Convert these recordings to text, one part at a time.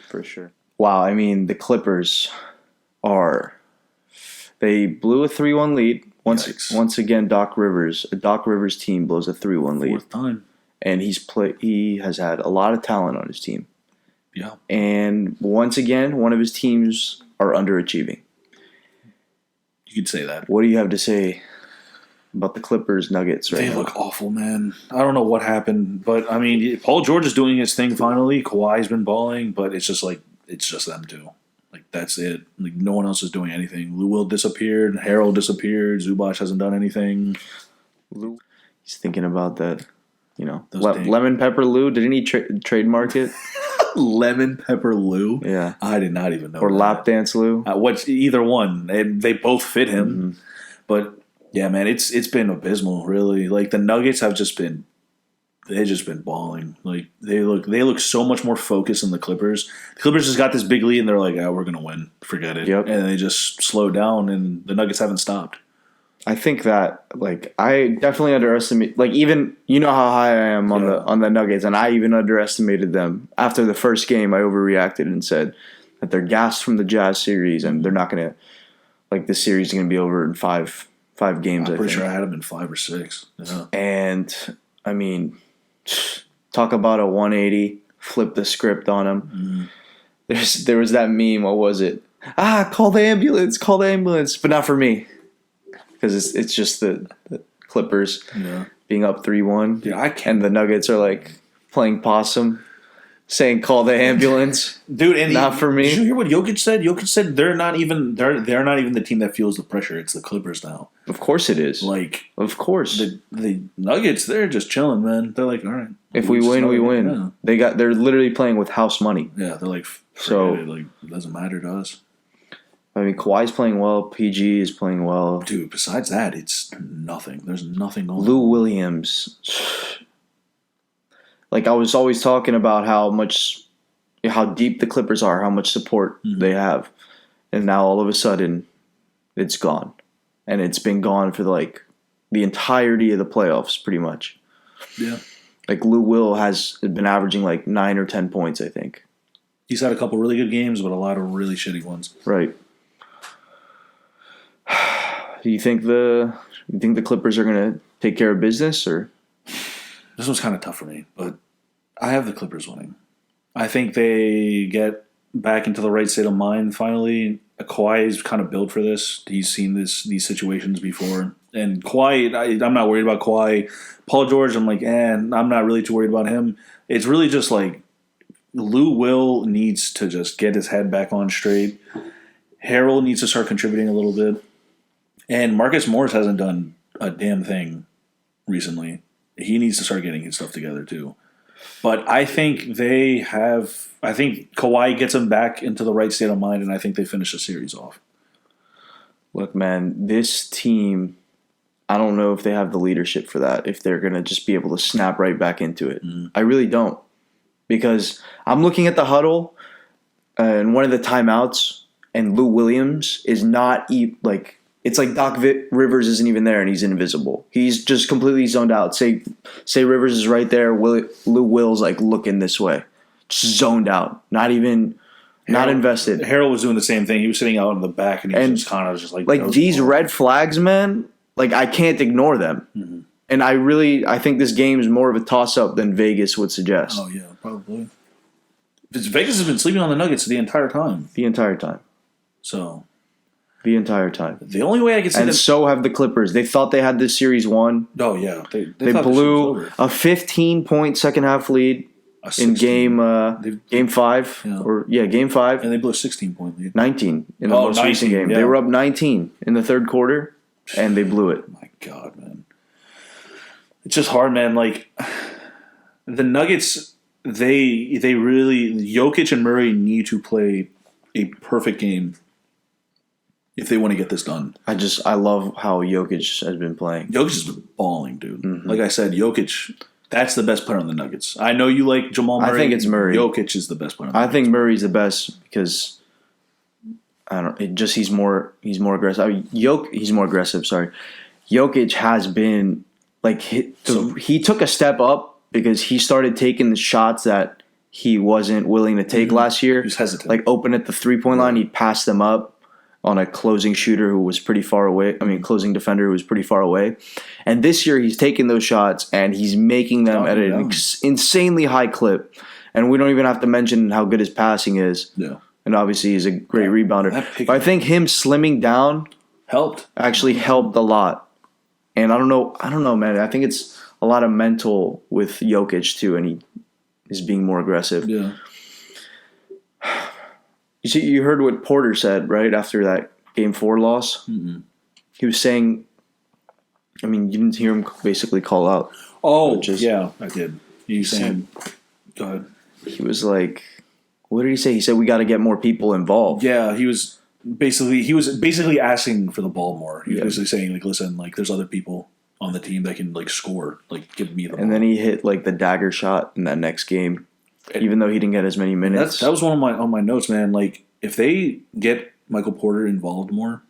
For sure. Wow, I mean, the Clippers they blew a 3-1 lead. Yikes. Once again, a Doc Rivers team blows a 3-1 lead. Fourth time. And he has had a lot of talent on his team. Yeah. And once again, one of his teams are underachieving. You could say that. What do you have to say about the Clippers Nuggets right They now? look awful, man. I don't know what happened, but I mean, Paul George is doing his thing finally. Kawhi's been balling, but it's just them two. Like, that's it. Like, no one else is doing anything. Lou Will disappeared. Harold disappeared. Zubac hasn't done anything. He's thinking about that, Those lemon pepper Lou. Didn't he trademark it? Lemon pepper Lou? Yeah. I did not even know. Or that. lap dance Lou? Either one. And they both fit him. Mm-hmm. But, yeah, man, it's been abysmal, really. Like, the Nuggets have they've just been balling. Like, they look so much more focused than the Clippers. The Clippers just got this big lead, and they're like, we're going to win. Forget it. Yep. And they just slowed down, and the Nuggets haven't stopped. I think that, I definitely underestimate, even, you know how high I am on the Nuggets, and I even underestimated them. After the first game, I overreacted and said that they're gassed from the Jazz series, and they're not going to, this series is going to be over in five games, I'm pretty sure I had them in 5 or 6. Yeah. And, I mean, talk about a 180, flip the script on them. There was that meme, what was it? Call the ambulance, but not for me. Because it's just the Clippers being up 3-1. Yeah, and the Nuggets are playing possum, saying call the ambulance. Dude, and not for me. Did you hear what Jokic said? Jokic said they're not even the team that feels the pressure. It's the Clippers now. Of course it is. Of course. The Nuggets, they're just chilling, man. They're like, all right. If we win, we win. Yeah. They're literally playing with house money. Yeah, they're like, it doesn't matter to us. I mean, Kawhi's playing well. PG is playing well. Dude, besides that, it's nothing. There's nothing going on. Lou Williams. I was always talking about how deep the Clippers are, how much support they have. And now all of a sudden, it's gone. And it's been gone for the entirety of the playoffs, pretty much. Yeah. Lou Will has been averaging 9 or 10 points, I think. He's had a couple really good games, but a lot of really shitty ones. Right. Do you think the Clippers are going to take care of business, or? This one's kind of tough for me, but I have the Clippers winning. I think they get back into the right state of mind finally. Kawhi is kind of built for this. He's seen these situations before. And Kawhi, I'm not worried about Kawhi. Paul George, I'm I'm not really too worried about him. It's really just Lou Will needs to just get his head back on straight. Harold needs to start contributing a little bit. And Marcus Morris hasn't done a damn thing recently. He needs to start getting his stuff together too. But I think Kawhi gets him back into the right state of mind, and I think they finish the series off. Look, man, this team, I don't know if they have the leadership for that, if they're going to just be able to snap right back into it. I really don't. Because I'm looking at the huddle, and one of the timeouts, and Lou Williams is not it's like Doc Rivers isn't even there and he's invisible. He's just completely zoned out. Say Rivers is right there. Lou Will's looking this way, just zoned out. Not invested. Harold was doing the same thing. He was sitting out in the back and he was just kind of just these red flags, man. I can't ignore them. Mm-hmm. And I think this game is more of a toss up than Vegas would suggest. Oh yeah, probably. Vegas has been sleeping on the Nuggets the entire time. So. The entire time. The only way I can see and so have the Clippers. They thought they had this series won. Oh, yeah. They blew a 15-point second-half lead in game 5. Yeah. Game 5. And they blew a 16-point lead. 19 in the most recent game. Yeah. They were up 19 in the third quarter, and they blew it. My God, man. It's just hard, man. The Nuggets, they really – Jokic and Murray need to play a perfect game if they want to get this done. I love how Jokic has been playing. Jokic has been balling, dude. Mm-hmm. Like I said, Jokic, that's the best player on the Nuggets. I know you like Jamal Murray. I think it's Murray. Jokic is the best player on the Nuggets. I think Murray's the best because he's more aggressive. He's more aggressive, sorry. Jokic has been he took a step up because he started taking the shots that he wasn't willing to take last year. He was hesitant. Like open at the 3-point line, he'd pass them up on a closing shooter who was pretty far away. I mean, closing defender who was pretty far away. And this year he's taking those shots and he's making them at an insanely high clip. And we don't even have to mention how good his passing is. Yeah. And obviously he's a great rebounder. But I think him slimming down actually helped a lot. And I don't know, man. I think it's a lot of mental with Jokic too, and he is being more aggressive. Yeah. You heard what Porter said, right, after that Game 4 loss? Mm-hmm. He was saying, I mean, you didn't hear him basically call out. Oh, yeah, I did. He's saying, go ahead. He was like, what did he say? He said, we got to get more people involved. Yeah, he was basically asking for the ball more. He was basically saying, like, listen, like, there's other people on the team that can, like, score. Like, give me the ball. And then he hit, like, the dagger shot in that next game. Even though he didn't get as many minutes. That was one of my notes, man. Like, if they get Michael Porter involved more,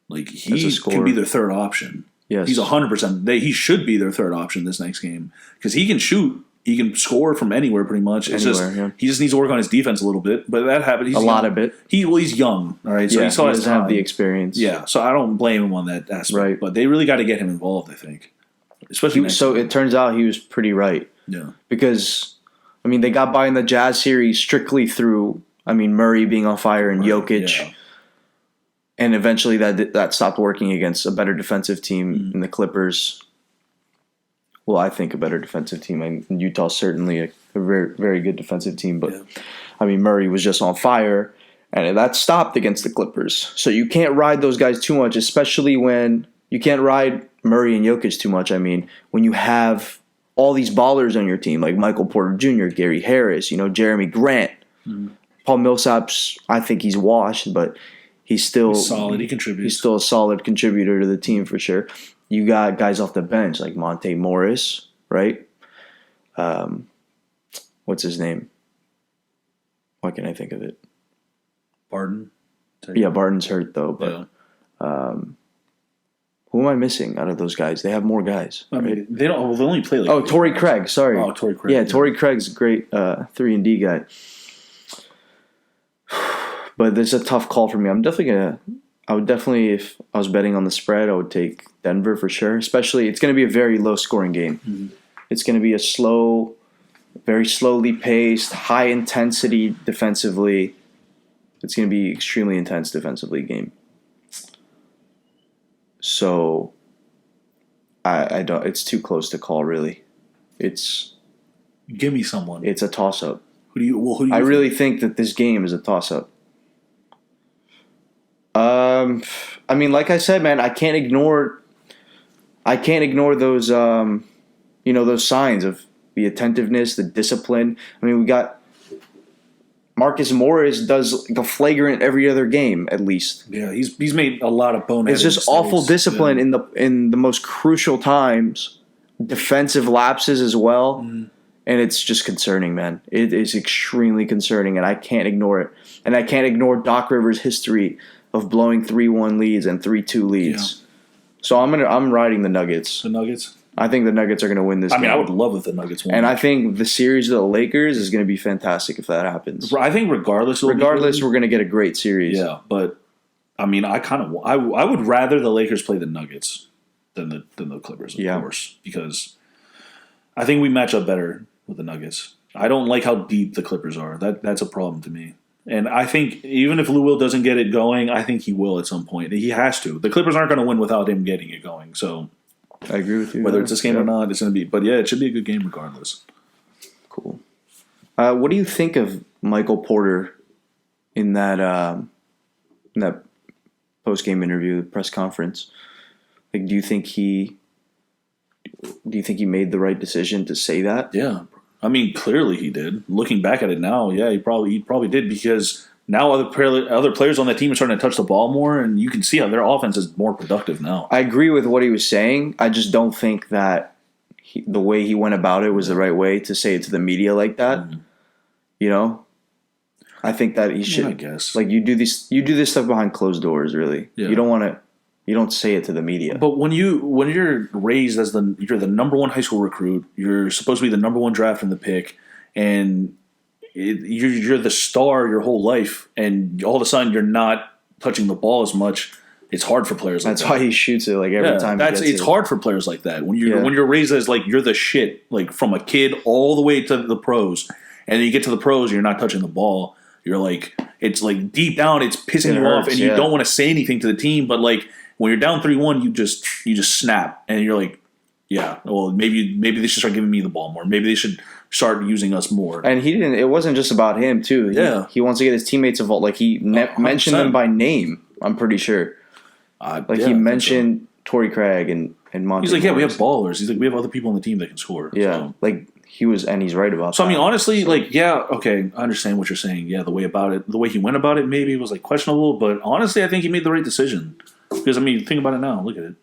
like, he can be their third option. Yes. He's 100%. He should be their third option this next game. Because he can shoot. He can score from anywhere pretty much. He just needs to work on his defense a little bit. But that happened. He's lot of it. He's young, all right? So he still doesn't have the experience. Yeah, so I don't blame him on that aspect. Right. But they really got to get him involved, I think. Especially so it turns out he was pretty right. Yeah. Because I mean, they got by in the Jazz series strictly through, I mean, Murray being on fire and Jokic. Yeah. And eventually that stopped working against a better defensive team in the Clippers. Well, I think a better defensive team. I mean, Utah's certainly a very, very good defensive team. But, I mean, Murray was just on fire. And that stopped against the Clippers. So you can't ride those guys too much, especially when you can't ride Murray and Jokic too much. I mean, when you have all these ballers on your team, like Michael Porter Jr., Gary Harris, Jeremy Grant. Paul Millsap's, I think he's washed, but he's still solid. He contributes. He's still a solid contributor to the team for sure. You got guys off the bench like Monte Morris, right? What's his name? Why can't I think of it? Barton? Yeah, Barton's hurt though, but who am I missing out of those guys? They have more guys. I mean, they don't. Well, they only play like. Oh, Torrey Craig. Sorry. Oh, Torrey Craig. Yeah, Torrey Craig's a great 3-and-D guy. But it's a tough call for me. I would definitely, if I was betting on the spread, I would take Denver for sure. Especially, it's going to be a very low-scoring game. Mm-hmm. It's going to be a very slowly paced, high-intensity defensively. It's going to be extremely intense defensively game. So, I don't. It's too close to call, really. Give me someone. It's a toss-up. Who do you? I really think that this game is a toss-up. I mean, like I said, man, I can't ignore those, those signs of the attentiveness, the discipline. I mean, we got Marcus Morris does like a flagrant every other game at least. Yeah, he's made a lot of boneheaded It's just mistakes. Awful discipline in the most crucial times, defensive lapses as well, and it's just concerning, man. It is extremely concerning, and I can't ignore it. And I can't ignore Doc Rivers' history of blowing 3-1 leads and 3-2 leads. Yeah. So I'm riding the Nuggets. The Nuggets? I think the Nuggets are going to win this game. I mean, I would love if the Nuggets won. And I think the series of the Lakers is going to be fantastic if that happens. I think regardless, we're going to get a great series. Yeah, but I mean, I would rather the Lakers play the Nuggets than the Clippers, of course, because I think we match up better with the Nuggets. I don't like how deep the Clippers are. That's a problem to me. And I think even if Lou Will doesn't get it going, I think he will at some point. He has to. The Clippers aren't going to win without him getting it going. So I agree with you. Whether it's this game or not, it's going to be. But yeah, it should be a good game regardless. Cool. What do you think of Michael Porter in that post game interview, the press conference? Like, do you think he made the right decision to say that? Yeah. I mean, clearly he did. Looking back at it now, yeah, he probably did, because now other players on that team are starting to touch the ball more, and you can see how their offense is more productive now. I agree with what he was saying. I just don't think that the way he went about it was the right way to say it to the media like that. Mm-hmm. You know, I think that he should. I guess you do this stuff behind closed doors. Really, you don't want to. You don't say it to the media. But when you're raised as you're the number one high school recruit, you're supposed to be the number one draft in the pick, and you're the star your whole life, and all of a sudden you're not touching the ball as much. It's hard for players like That's that. why he shoots it like every time. It's hard for players like that when you're raised as like you're the shit, like from a kid all the way to the pros, and then you get to the pros, you're not touching the ball. You're like, it's like deep down, it's pissing you off, and you don't want to say anything to the team. But like when you're down 3-1, you just snap, and you're like, yeah, well maybe they should start giving me the ball more. Maybe they should start using us more. And he didn't. It wasn't just about him too. He wants to get his teammates involved. Like he mentioned them by name. I'm pretty sure. He mentioned Torrey Craig and Monty. He's like, yeah, we have ballers. He's like, we have other people on the team that can score. Yeah, so. like he's right about that. So I mean, honestly, like, yeah, okay, I understand what you're saying. Yeah, the way he went about it, maybe was like questionable, but honestly, I think he made the right decision. Because I mean, think about it now. Look at it.